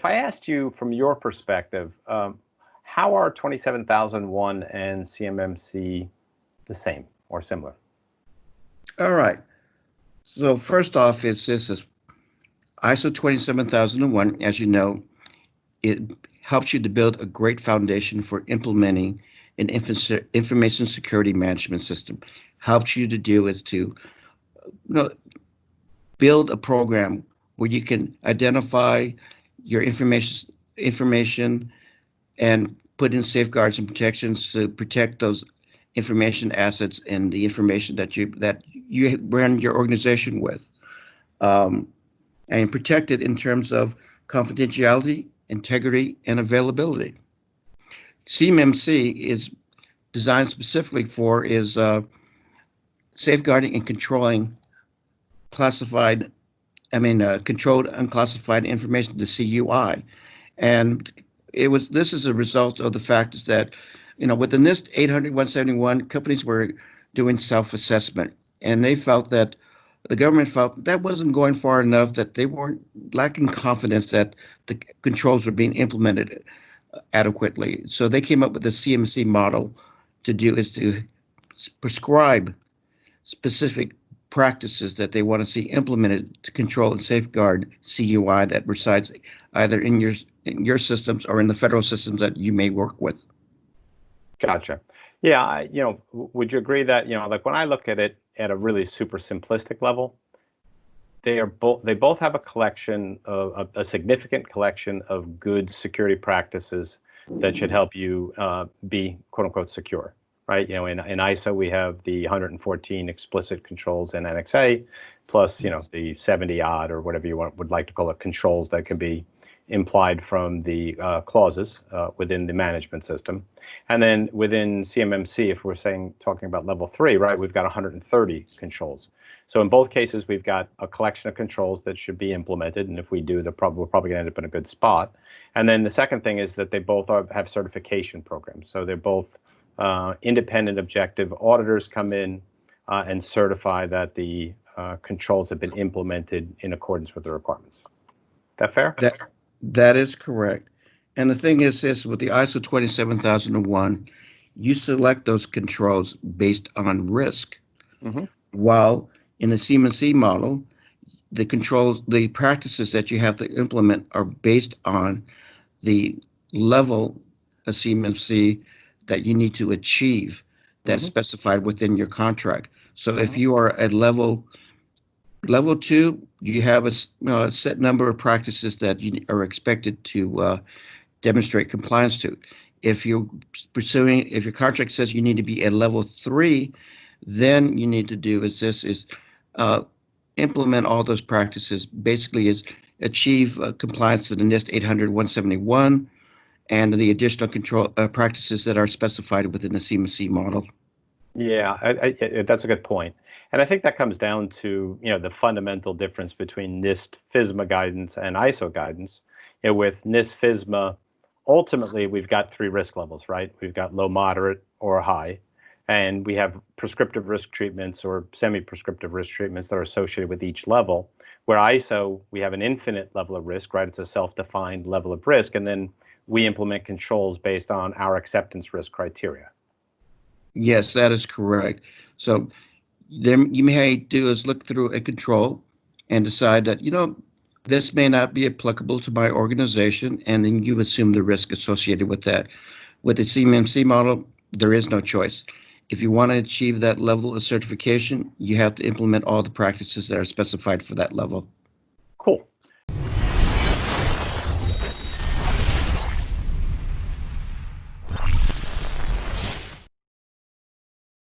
if I asked you from your perspective, how are 27001 and CMMC the same or similar? All right. So first off, this is ISO 27001. As you know, it helps you to build a great foundation for implementing an information security management system. Helps you to do is to build a program where you can identify your information and put in safeguards and protections to protect those information assets and the information that you run your organization with, and protect it in terms of confidentiality, integrity, and availability. CMMC is designed specifically for safeguarding and controlling controlled unclassified information, the CUI. And this is a result of the fact is that, with the NIST 800-171, companies were doing self-assessment, and they felt that the government felt that wasn't going far enough, that they weren't lacking confidence that the controls were being implemented adequately. So they came up with the CMMC model to prescribe specific practices that they want to see implemented to control and safeguard CUI that resides either in your systems or in the federal systems that you may work with. Gotcha. Yeah, would you agree that, like when I look at it at a really super simplistic level, they both have a significant collection of good security practices that should help you be quote unquote secure, right? In ISO we have the 114 explicit controls in Annex A, plus the 70 odd or whatever you would like to call it controls that can be implied from the clauses within the management system. And then within CMMC, if we're talking about level 3, right, we've got 130 controls. So in both cases, we've got a collection of controls that should be implemented, and if we do, we're probably going to end up in a good spot. And then the second thing is that they both have certification programs. So they're both independent, objective auditors come in and certify that the controls have been implemented in accordance with the requirements. Is that fair? That is correct. And the thing is this, with the ISO 27001, you select those controls based on risk. Mm-hmm. While in the CMMC model, the practices that you have to implement are based on the level of CMMC that you need to achieve that's specified within your contract. So if you are at level 2, you have a set number of practices that you are expected to demonstrate compliance to. If your contract says you need to be at level 3, then you need to do implement all those practices. Basically, is achieve compliance to the NIST 800-171 and the additional control practices that are specified within the CMMC model. Yeah, that's a good point. And I think that comes down to, the fundamental difference between NIST FISMA guidance and ISO guidance. With NIST FISMA, ultimately, we've got 3 risk levels, right? We've got low, moderate, or high. And we have prescriptive risk treatments or semi-prescriptive risk treatments that are associated with each level. Where ISO, we have an infinite level of risk, right? It's a self-defined level of risk. And then we implement controls based on our acceptance risk criteria. Yes, that is correct. So then you may do is look through a control and decide that, this may not be applicable to my organization, and then you assume the risk associated with that. With the CMMC model, there is no choice. If you want to achieve that level of certification, you have to implement all the practices that are specified for that level.